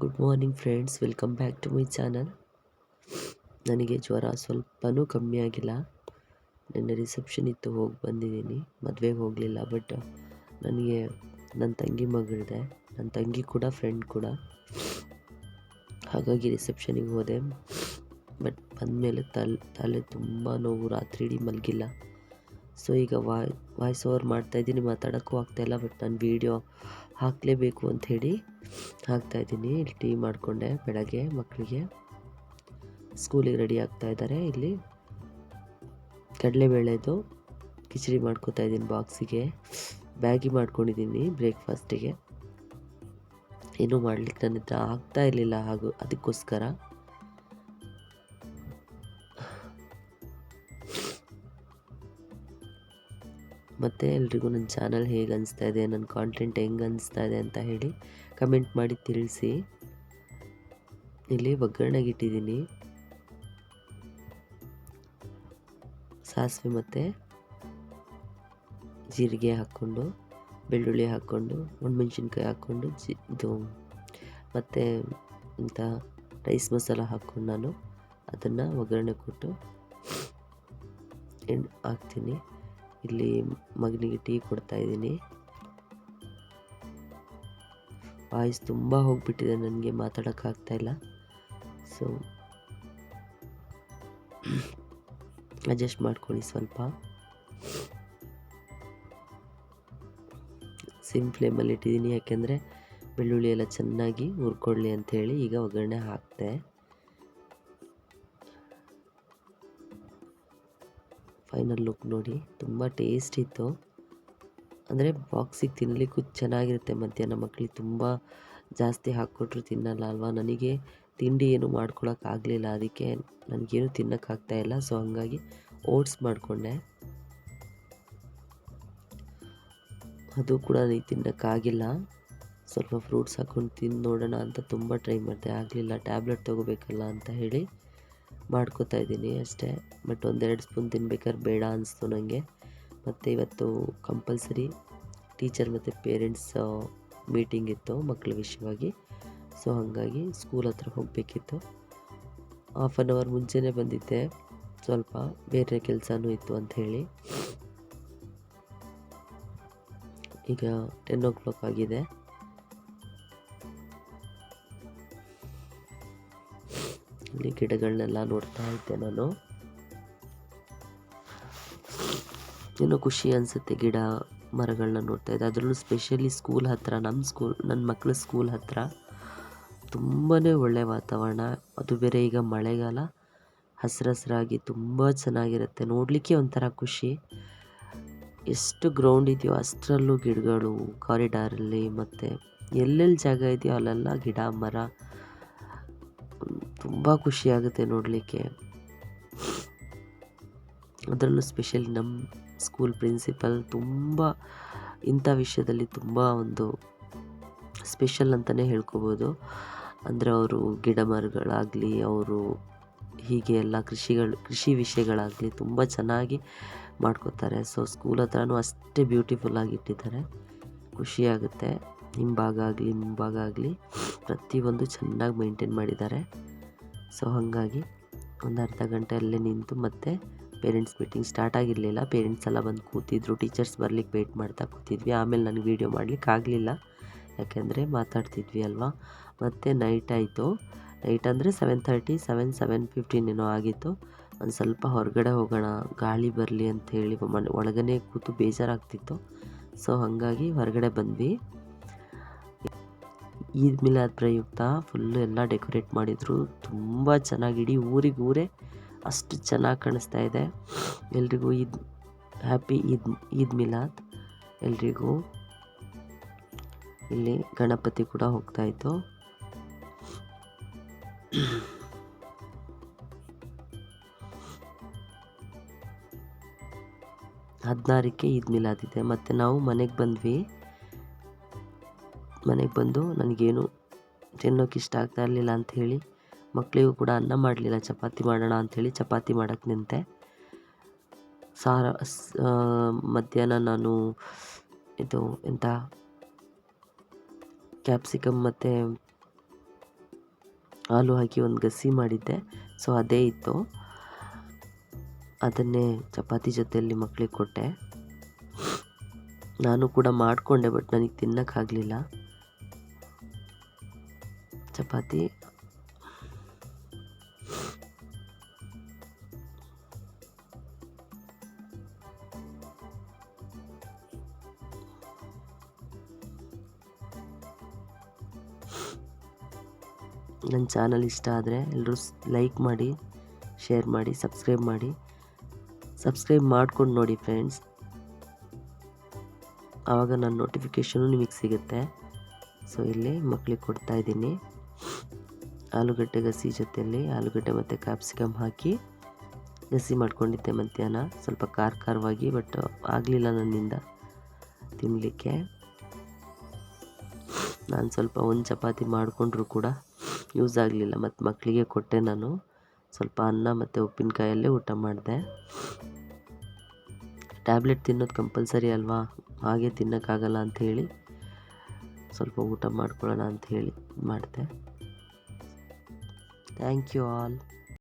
Good morning friends, welcome back to my channel. ನನಗೆ ಜ್ವರ ಸ್ವಲ್ಪನೂ ಕಮ್ಮಿ ಆಗಿಲ್ಲ. ನಿನ್ನೆ ರಿಸೆಪ್ಷನ್ ಇತ್ತು, ಹೋಗಿ ಬಂದಿದ್ದೀನಿ. ಮದುವೆಗೆ ಹೋಗಲಿಲ್ಲ, ಬಟ್ ನನಗೆ ನನ್ನ ತಂಗಿ ಮಗಳಿದೆ, ನನ್ನ ತಂಗಿ ಕೂಡ ಫ್ರೆಂಡ್ ಕೂಡ, ಹಾಗಾಗಿ ರಿಸೆಪ್ಷನಿಗೆ ಹೋದೆ. ಬಟ್ ಬಂದಮೇಲೆ ತಲೆ ತುಂಬ ನೋವು, ರಾತ್ರಿ ಇಡೀ ಮಲಗಿಲ್ಲ. ಸೊ ಈಗ ವಾಯ್ಸ್ ಓವರ್ ಮಾಡ್ತಾಯಿದ್ದೀನಿ, ಮಾತಾಡೋಕ್ಕೂ ಆಗ್ತಾಯಿಲ್ಲ. ಬಟ್ ನಾನು ವೀಡಿಯೋ ಹಾಕಲೇಬೇಕು ಅಂಥೇಳಿ ಹಾಕ್ತಾಯಿದ್ದೀನಿ. ಇಲ್ಲಿ ಟೀ ಮಾಡಿಕೊಂಡೆ ಬೆಳಗ್ಗೆ. ಮಕ್ಕಳಿಗೆ ಸ್ಕೂಲಿಗೆ ರೆಡಿ ಆಗ್ತಾಯಿದ್ದಾರೆ. ಇಲ್ಲಿ ಕಡಲೆಬೇಳೆದು ಕಿಚಡಿ ಮಾಡ್ಕೊತಾ ಇದ್ದೀನಿ ಬಾಕ್ಸಿಗೆ. ಬ್ಯಾಗಿ ಮಾಡ್ಕೊಂಡಿದ್ದೀನಿ ಬ್ರೇಕ್ಫಾಸ್ಟಿಗೆ. ಏನೂ ಮಾಡಲಿಕ್ಕೆ ನನ್ನ ಹತ್ರ ಆಗ್ತಾ ಇರಲಿಲ್ಲ, ಅದಕ್ಕೋಸ್ಕರ ಮತ್ತು ಎಲ್ರಿಗೂ ನನ್ನ ಚಾನಲ್ ಹೇಗೆ ಅನಿಸ್ತಾ ಇದೆ, ನನ್ನ ಕಾಂಟೆಂಟ್ ಹೆಂಗೆ ಅನಿಸ್ತಾ ಇದೆ ಅಂತ ಹೇಳಿ ಕಮೆಂಟ್ ಮಾಡಿ ತಿಳಿಸಿ. ಇಲ್ಲಿ ಒಗ್ಗರಣೆಗೆ ಇಟ್ಟಿದ್ದೀನಿ. ಸಾಸಿವೆ ಮತ್ತು ಜೀರಿಗೆ ಹಾಕ್ಕೊಂಡು, ಬೆಳ್ಳುಳ್ಳಿ ಹಾಕ್ಕೊಂಡು, ಒಣಮೆಣ್ಸಿನ್ಕಾಯಿ ಹಾಕ್ಕೊಂಡು, ಇದು ಮತ್ತು ಇಂಥ ರೈಸ್ ಮಸಾಲ ಹಾಕ್ಕೊಂಡು ನಾನು ಅದನ್ನು ಒಗ್ಗರಣೆ ಕೊಟ್ಟು ಹಾಕ್ತೀನಿ. ಇಲ್ಲಿ ಮಗನಿಗೆ ಟೀ ಕೊಡ್ತಾಯಿದ್ದೀನಿ. ವಾಯ್ಸ್ ತುಂಬ ಹೋಗಿಬಿಟ್ಟಿದೆ, ನನಗೆ ಮಾತಾಡೋಕ್ಕಾಗ್ತಾಯಿಲ್ಲ. ಸೊ ಅಡ್ಜಸ್ಟ್ ಮಾಡ್ಕೊಳ್ಳಿ ಸ್ವಲ್ಪ. ಸಿಮ್ ಫ್ಲೇಮಲ್ಲಿ ಇಟ್ಟಿದ್ದೀನಿ, ಯಾಕೆಂದರೆ ಬೆಳ್ಳುಳ್ಳಿ ಎಲ್ಲ ಚೆನ್ನಾಗಿ ಹುರ್ಕೊಳ್ಳಿ ಅಂಥೇಳಿ. ಈಗ ಒಗ್ಗರಣೆ ಹಾಕ್ತೆ. ಫೈನಲ್ ಲುಕ್ ನೋಡಿ, ತುಂಬ ಟೇಸ್ಟ್ ಇತ್ತು. ಅಂದರೆ ಬಾಕ್ಸಿಗೆ ತಿನ್ನಲಿಕ್ಕೂ ಚೆನ್ನಾಗಿರುತ್ತೆ. ಮಧ್ಯಾಹ್ನ ಮಕ್ಕಳಿಗೆ ತುಂಬ ಜಾಸ್ತಿ ಹಾಕ್ಕೊಟ್ರು ತಿನ್ನಲ್ಲ ಅಲ್ವಾ. ನನಗೆ ತಿಂಡಿ ಏನು ಮಾಡ್ಕೊಳಕ್ಕಾಗಲಿಲ್ಲ, ಅದಕ್ಕೆ ನನಗೇನು ತಿನ್ನೋಕ್ಕಾಗ್ತಾಯಿಲ್ಲ. ಸೊ ಹಾಗಾಗಿ ಓಟ್ಸ್ ಮಾಡಿಕೊಂಡೆ. ಅದು ಕೂಡ ನನಗೆ ತಿನ್ನೋಕ್ಕಾಗಿಲ್ಲ. ಸ್ವಲ್ಪ ಫ್ರೂಟ್ಸ್ ಹಾಕ್ಕೊಂಡು ತಿಂದು ನೋಡೋಣ ಅಂತ ತುಂಬ ಟ್ರೈ ಮಾಡಿದೆ, ಆಗಲಿಲ್ಲ. ಟ್ಯಾಬ್ಲೆಟ್ ತೊಗೋಬೇಕಲ್ಲ ಅಂತ ಹೇಳಿ ಮಾಡ್ಕೋತಾ ಇದ್ದೀನಿ ಅಷ್ಟೇ. ಬಟ್ ಒಂದೆರಡು ಸ್ಪೂನ್ ತಿನ್ಬೇಕಾದ್ರೆ ಬೇಡ ಅನಿಸ್ತು ನನಗೆ. ಮತ್ತು ಇವತ್ತು ಕಂಪಲ್ಸರಿ ಟೀಚರ್ ಮತ್ತು ಪೇರೆಂಟ್ಸ್ ಮೀಟಿಂಗ್ ಇತ್ತು ಮಕ್ಕಳ ವಿಷಯವಾಗಿ. ಸೊ ಹಾಗಾಗಿ ಸ್ಕೂಲ್ ಹತ್ರ ಹೋಗಬೇಕಿತ್ತು. ಹಾಫ್ ಆನ್ ಅವರ್ ಮುಂಚೆನೇ ಬಂದಿದ್ದೆ, ಸ್ವಲ್ಪ ಬೇರೆ ಕೆಲಸನೂ ಇತ್ತು ಅಂಥೇಳಿ. ಈಗ 10 o'clock ಆಗಿದೆ. ಇಲ್ಲಿ ಗಿಡಗಳನ್ನೆಲ್ಲ ನೋಡ್ತಾ ಇದ್ದೆ ನಾನು. ಏನೋ ಖುಷಿ ಅನಿಸುತ್ತೆ ಗಿಡ ಮರಗಳನ್ನ ನೋಡ್ತಾ ಇದ್ದೆ. ಅದರಲ್ಲೂ ಸ್ಪೆಷಲಿ ಸ್ಕೂಲ್ ಹತ್ತಿರ, ನನ್ನ ಮಕ್ಕಳ ಸ್ಕೂಲ್ ಹತ್ತಿರ ತುಂಬಾ ಒಳ್ಳೆಯ ವಾತಾವರಣ. ಅದು ಬೇರೆ ಈಗ ಮಳೆಗಾಲ, ಹಸಿರಾಗಿ ತುಂಬ ಚೆನ್ನಾಗಿರುತ್ತೆ. ನೋಡಲಿಕ್ಕೆ ಒಂಥರ ಖುಷಿ. ಎಷ್ಟು ಗ್ರೌಂಡ್ ಇದೆಯೋ ಅಷ್ಟರಲ್ಲೂ ಗಿಡಗಳು, ಕಾರಿಡಾರಲ್ಲಿ ಮತ್ತು ಎಲ್ಲೆಲ್ಲಿ ಜಾಗ ಇದೆಯೋ ಅಲ್ಲೆಲ್ಲ ಗಿಡ ಮರ. ತುಂಬ ಖುಷಿಯಾಗುತ್ತೆ ನೋಡಲಿಕ್ಕೆ. ಅದರಲ್ಲೂ ಸ್ಪೆಷಲಿ ನಮ್ಮ ಸ್ಕೂಲ್ ಪ್ರಿನ್ಸಿಪಲ್ ತುಂಬ ಇಂಥ ವಿಷಯದಲ್ಲಿ ತುಂಬ ಒಂದು ಸ್ಪೆಷಲ್ ಅಂತಲೇ ಹೇಳ್ಕೊಬೋದು. ಅಂದರೆ ಅವರು ಗಿಡ ಮರಗಳಾಗಲಿ, ಅವರು ಹೀಗೆ ಎಲ್ಲ ಕೃಷಿ ವಿಷಯಗಳಾಗಲಿ ತುಂಬ ಚೆನ್ನಾಗಿ ಮಾಡ್ಕೋತಾರೆ. ಸೊ ಸ್ಕೂಲ್ ಹತ್ರನೂ ಅಷ್ಟೇ ಬ್ಯೂಟಿಫುಲ್ಲಾಗಿ ಇಟ್ಟಿದ್ದಾರೆ. ಖುಷಿಯಾಗುತ್ತೆ. ಹಿಂಭಾಗ ಆಗಲಿ ಮುಂಭಾಗ ಆಗಲಿ ಪ್ರತಿಯೊಂದು ಚೆನ್ನಾಗಿ ಮೇಂಟೈನ್ ಮಾಡಿದ್ದಾರೆ. ಸೊ ಹಾಗಾಗಿ ಒಂದು ಅರ್ಧ ಗಂಟೆ ಅಲ್ಲೇ ನಿಂತು ಮತ್ತೆ ಪೇರೆಂಟ್ಸ್ ಮೀಟಿಂಗ್ ಸ್ಟಾರ್ಟ್ ಆಗಿರಲಿಲ್ಲ. ಪೇರೆಂಟ್ಸ್ ಎಲ್ಲ ಬಂದು ಕೂತಿದ್ರು, ಟೀಚರ್ಸ್ ಬರ್ಲಿಕ್ಕೆ ವೆಯ್ಟ್ ಮಾಡ್ತಾ ಕೂತಿದ್ವಿ. ಆಮೇಲೆ ನನಗೆ ವೀಡಿಯೋ ಮಾಡಲಿಕ್ಕೆ ಆಗಲಿಲ್ಲ, ಯಾಕೆಂದರೆ ಮಾತಾಡ್ತಿದ್ವಿ ಅಲ್ವಾ. ಮತ್ತು ನೈಟ್ ಆಯಿತು. ನೈಟ್ ಅಂದರೆ 7:30, 7:15 ಏನೋ ಆಗಿತ್ತು. ಒಂದು ಸ್ವಲ್ಪ ಹೊರಗಡೆ ಹೋಗೋಣ, ಗಾಳಿ ಬರಲಿ ಅಂಥೇಳಿ ಒಳಗನೆ ಕೂತು ಬೇಜಾರಾಗ್ತಿತ್ತು. ಸೊ ಹಾಗಾಗಿ ಹೊರಗಡೆ ಬಂದ್ವಿ. ಈದ್ ಮಿಲಾದ್ ಪ್ರಯುಕ್ತ ಫುಲ್ಲು ಎಲ್ಲ ಡೆಕೋರೇಟ್ ಮಾಡಿದರು. ತುಂಬ ಚೆನ್ನಾಗಿ ಇಡೀ ಊರೇ ಅಷ್ಟು ಚೆನ್ನಾಗಿ ಕಾಣಿಸ್ತಾ ಇದೆ. ಎಲ್ರಿಗೂ ಹ್ಯಾಪಿ ಈದ್ ಮಿಲಾದ್ ಎಲ್ರಿಗೂ. ಇಲ್ಲಿ ಗಣಪತಿ ಕೂಡ ಹೋಗ್ತಾಯಿತ್ತು. ಹದಿನಾರಕ್ಕೆ ಈದ್ ಮಿಲಾದ್ ಇದೆ. ಮತ್ತು ನಾವು ಮನೆಗೆ ಬಂದ್ವಿ. ಮನೆಗೆ ಬಂದು ನನಗೇನು ತಿನ್ನೋಕೆ ಇಷ್ಟ ಆಗ್ತಾ ಇರಲಿಲ್ಲ ಅಂಥೇಳಿ ಮಕ್ಕಳಿಗೂ ಕೂಡ ಅನ್ನ ಮಾಡಲಿಲ್ಲ, ಚಪಾತಿ ಮಾಡೋಣ ಅಂಥೇಳಿ ಚಪಾತಿ ಮಾಡೋಕ್ಕೆ ನಿಂತೆ. ಮಧ್ಯಾಹ್ನ ನಾನು ಇದು ಕ್ಯಾಪ್ಸಿಕಮ್ ಮತ್ತು ಹಾಲು ಹಾಕಿ ಒಂದು ಗಸಿ ಮಾಡಿದ್ದೆ. ಸೊ ಅದೇ ಇತ್ತು, ಅದನ್ನೇ ಚಪಾತಿ ಜೊತೆಯಲ್ಲಿ ಮಕ್ಕಳಿಗೆ ಕೊಟ್ಟೆ. ನಾನು ಕೂಡ ಮಾಡಿಕೊಂಡೆ, ಬಟ್ ನನಗೆ ತಿನ್ನೋಕ್ಕಾಗಲಿಲ್ಲ ಚಪಾತಿ. ನನ್ನ ಚಾನಲ್ ಇಷ್ಟ ಆದರೆ ಎಲ್ಲರೂ ಲೈಕ್ ಮಾಡಿ, ಶೇರ್ ಮಾಡಿ, ಸಬ್ಸ್ಕ್ರೈಬ್ ಮಾಡಿ. ಸಬ್ಸ್ಕ್ರೈಬ್ ಮಾಡ್ಕೊಂಡು ನೋಡಿ ಫ್ರೆಂಡ್ಸ್, ಆವಾಗ ನನ್ನ ನೋಟಿಫಿಕೇಷನು ನಿಮಗೆ ಸಿಗುತ್ತೆ. ಸೊ ಇಲ್ಲಿ ಮಕ್ಕಳಿಗೆ ಕೊಡ್ತಾಯಿದ್ದೀನಿ. ಆಲೂಗಡ್ಡೆ ಗಸಿ ಜೊತೆಯಲ್ಲಿ ಆಲೂಗಡ್ಡೆ ಮತ್ತು ಕ್ಯಾಪ್ಸಿಕಮ್ ಹಾಕಿ ಗಸಿ ಮಾಡ್ಕೊಂಡಿದ್ದೆ ಮಧ್ಯಾಹ್ನ, ಸ್ವಲ್ಪ ಖಾರವಾಗಿ. ಬಟ್ ಆಗಲಿಲ್ಲ ನನ್ನಿಂದ ತಿನ್ನಲಿಕ್ಕೆ. ನಾನು ಸ್ವಲ್ಪ ಒಂದು ಚಪಾತಿ ಮಾಡಿಕೊಂಡ್ರೂ ಕೂಡ ಯೂಸ್ ಆಗಲಿಲ್ಲ, ಮತ್ತು ಮಕ್ಕಳಿಗೆ ಕೊಟ್ಟೆ. ನಾನು ಸ್ವಲ್ಪ ಅನ್ನ ಮತ್ತು ಉಪ್ಪಿನಕಾಯಲ್ಲೇ ಊಟ ಮಾಡಿದೆ. ಟ್ಯಾಬ್ಲೆಟ್ ತಿನ್ನೋದು ಕಂಪಲ್ಸರಿ ಅಲ್ವಾ, ಹಾಗೆ ತಿನ್ನೋಕ್ಕಾಗಲ್ಲ ಅಂಥೇಳಿ ಸ್ವಲ್ಪ ಊಟ ಮಾಡ್ಕೊಳ್ಳೋಣ ಅಂಥೇಳಿ ಮಾಡಿದೆ. Thank you all.